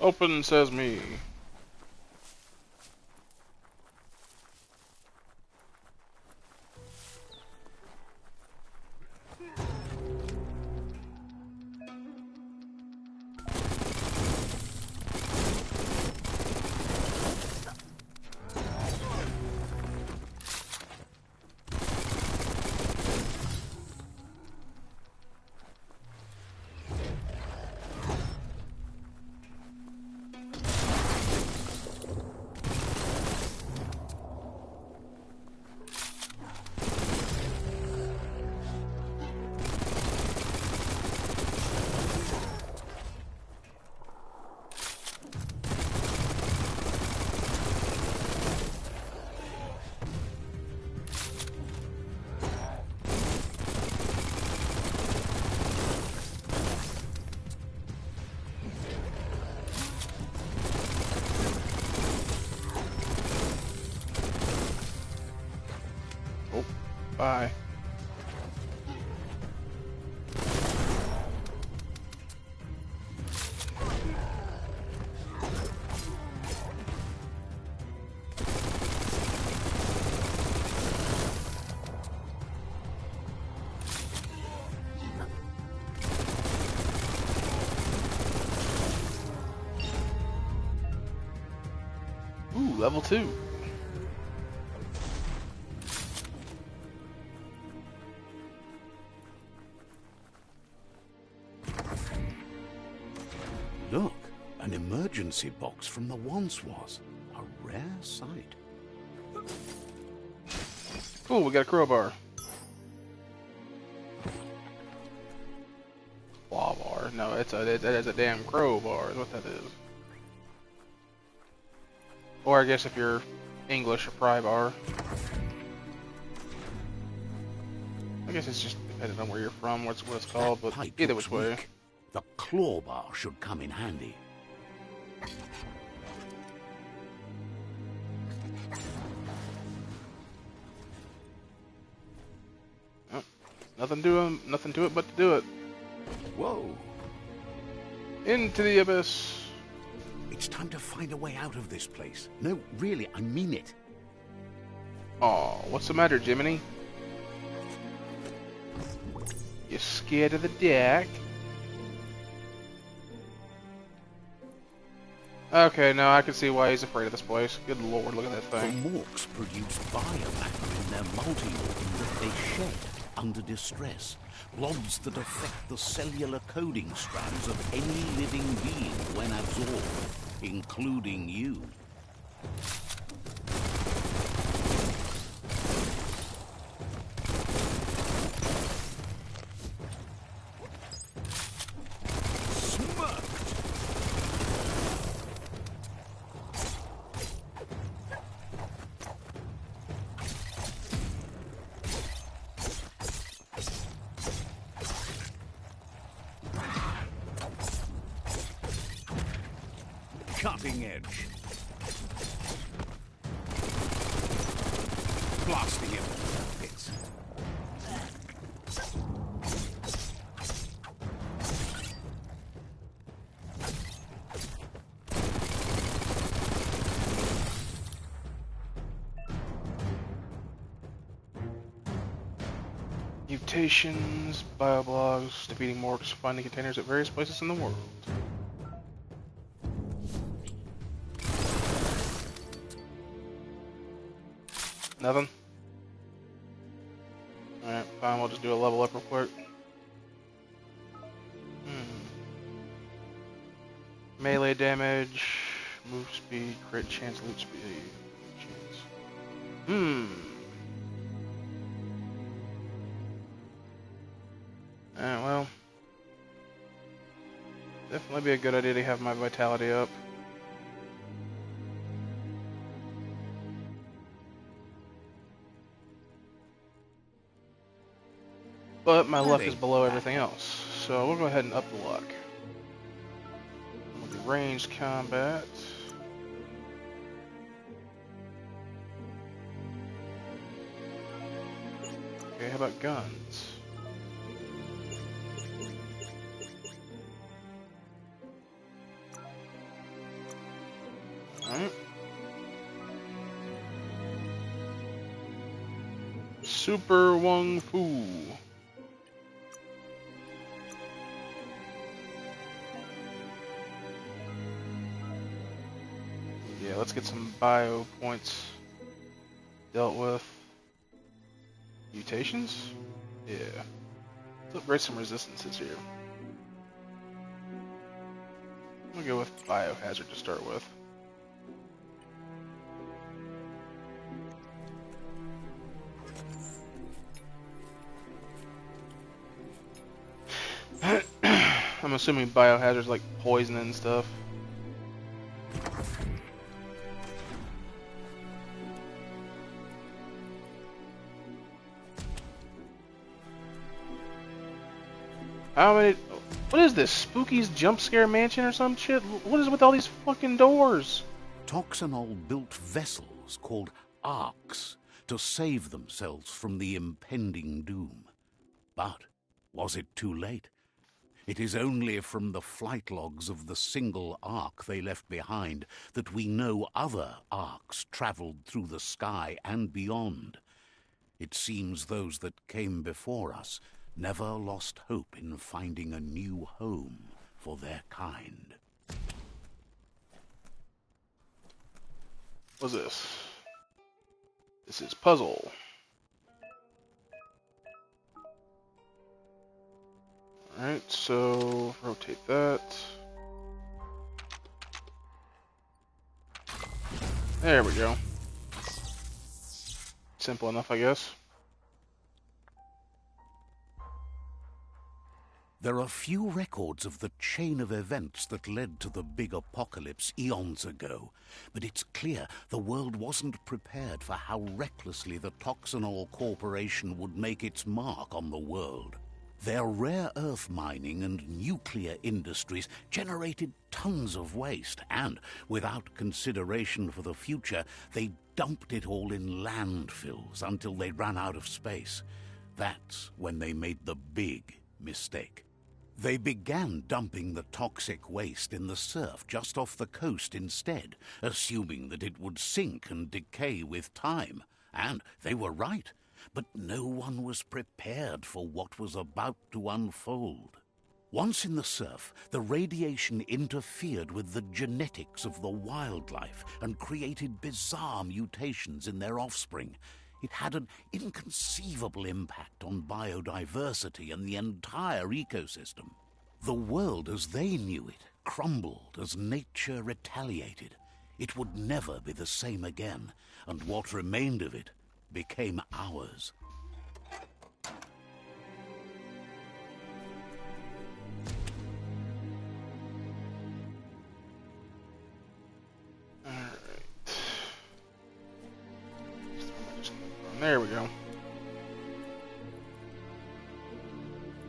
Open sesame. Bye. Ooh, level 2. Look, an emergency box from the once was. A rare sight. Ooh, we got a crowbar. Claw bar. No, that is a damn crowbar is what that is. Or I guess if you're English, a pry bar. I guess it's just depending on where you're from, what it's called, but either which way. The claw bar should come in handy. Oh, nothing to it but to do it. Whoa. Into the abyss. It's time to find a way out of this place. No, really, I mean it. Aw, what's the matter, Jiminy? You scared of the dark? Okay, no, I can see why he's afraid of this place. Good lord, look at that thing. The morks produce biomatter in their multi-organ that they shed under distress. Blobs that affect the cellular coding strands of any living being when absorbed, including you. Cutting edge. Blasting him. Bits. Mutations, bioblogs, defeating morks, finding containers at various places in the world. Nothing? Alright, fine, we'll just do a level up real quick. Melee damage, move speed, crit chance, loot speed. Alright, well. Definitely be a good idea to have my vitality up. But my luck is below everything else, so we'll go ahead and up the luck. We'll do ranged combat. Okay, how about guns? Super Wung Fu. Yeah, let's get some bio points dealt with. Mutations? Yeah. Let's upgrade some resistances here. I'm gonna go with Biohazard to start with. I'm assuming Biohazard's like poison and stuff. How many? What is this? Spooky's Jump Scare Mansion or some shit? What is with all these fucking doors? Toxanol built vessels called arks to save themselves from the impending doom. But was it too late? It is only from the flight logs of the single ark they left behind that we know other arks traveled through the sky and beyond. It seems those that came before us never lost hope in finding a new home for their kind. What's this? This is puzzle. Alright, so rotate that. There we go. Simple enough, I guess. There are few records of the chain of events that led to the big apocalypse eons ago, but it's clear the world wasn't prepared for how recklessly the Toxanol Corporation would make its mark on the world. Their rare earth mining and nuclear industries generated tons of waste, and, without consideration for the future, they dumped it all in landfills until they ran out of space. That's when they made the big mistake. They began dumping the toxic waste in the surf just off the coast instead, assuming that it would sink and decay with time. And they were right, but no one was prepared for what was about to unfold. Once in the surf, the radiation interfered with the genetics of the wildlife and created bizarre mutations in their offspring. It had an inconceivable impact on biodiversity and the entire ecosystem. The world as they knew it crumbled as nature retaliated. It would never be the same again, and what remained of it became ours. There we go.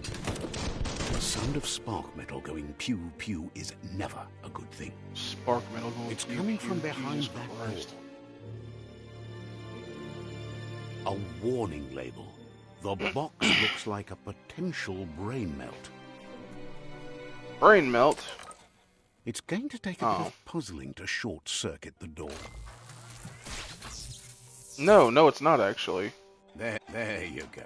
The sound of spark metal going pew-pew is never a good thing. Spark metal going It's pew, coming pew, from behind Jesus that Christ. door. A warning label. The box looks like a potential brain melt. Brain melt? It's going to take a bit of puzzling to short-circuit the door. No, it's not actually. There you go.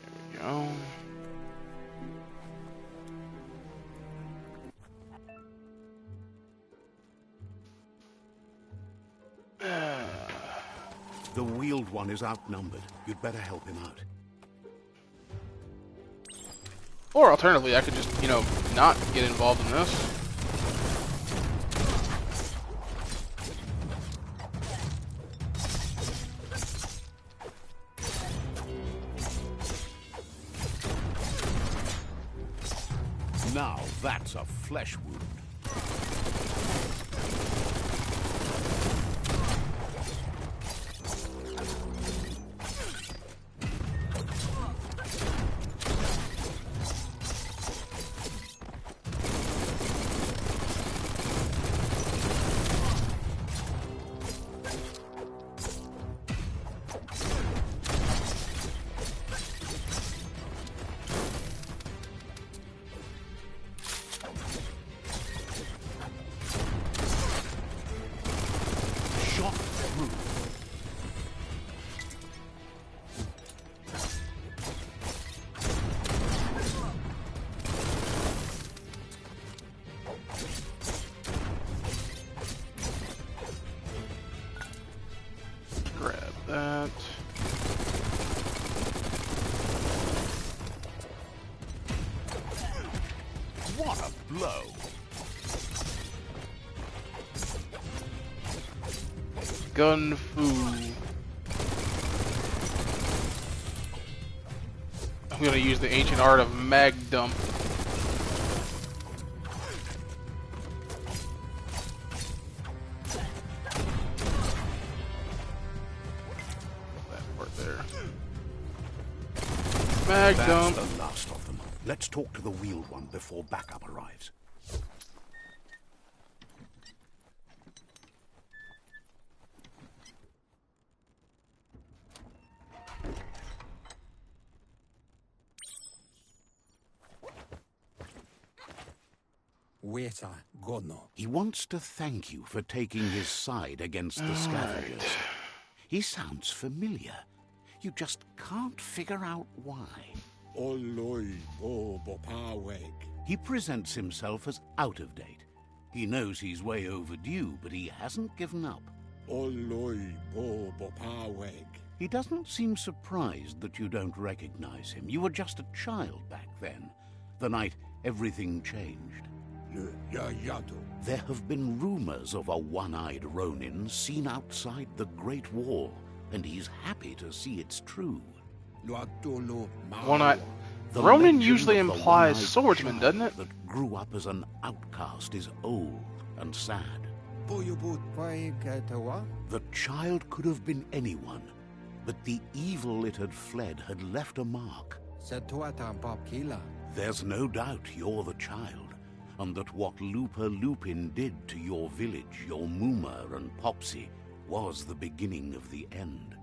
There we go. The wheeled one is outnumbered. You'd better help him out. Or alternatively, I could just, not get involved in this. Now that's a flesh wound. What a blow! Gun fu. I'm gonna use the ancient art of mag dump. That part there. Mag dump. That's the last of them. Let's talk to the wheeled one before backup arrives. He wants to thank you for taking his side against the scavengers. He sounds familiar. You just can't figure out why. He presents himself as out of date. He knows he's way overdue, but he hasn't given up. He doesn't seem surprised that you don't recognize him. You were just a child back then, the night everything changed. There have been rumors of a one-eyed Ronin seen outside the Great Wall, and he's happy to see it's true. One-eyed. Ronin usually implies swordsman, doesn't it? That grew up as an outcast is old and sad. The child could have been anyone, but the evil it had fled had left a mark. There's no doubt you're the child, and that what Lupa Lupin did to your village, your Muma and Popsy, was the beginning of the end.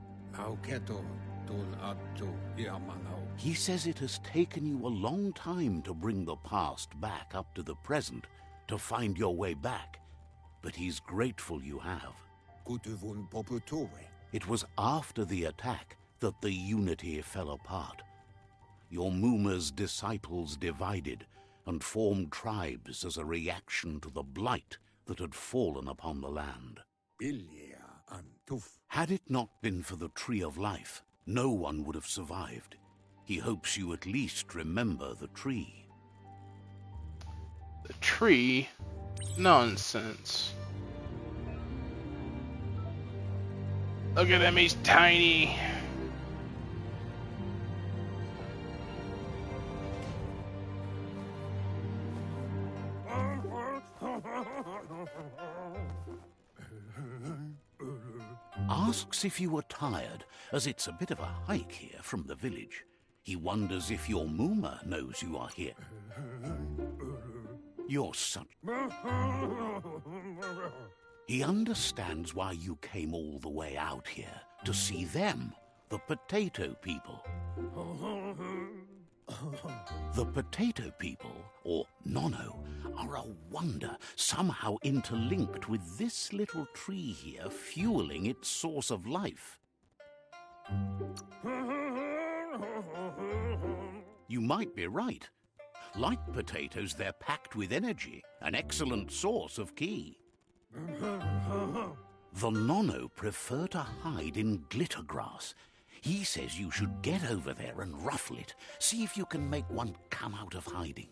He says it has taken you a long time to bring the past back up to the present, to find your way back, but he's grateful you have. It was after the attack that the unity fell apart. Your Muma's disciples divided and formed tribes as a reaction to the blight that had fallen upon the land. Had it not been for the Tree of Life, no one would have survived. He hopes you at least remember the tree. The tree? Nonsense. Look at him, he's tiny. Asks if you were tired, as it's a bit of a hike here from the village. He wonders if your Muma knows you are here. You're such... He understands why you came all the way out here, to see them, the potato people. The potato people, or Nono, are a wonder, somehow interlinked with this little tree here, fueling its source of life. You might be right. Like potatoes, they're packed with energy, an excellent source of ki. The Nono prefer to hide in glitter grass. He says you should get over there and ruffle it. See if you can make one come out of hiding.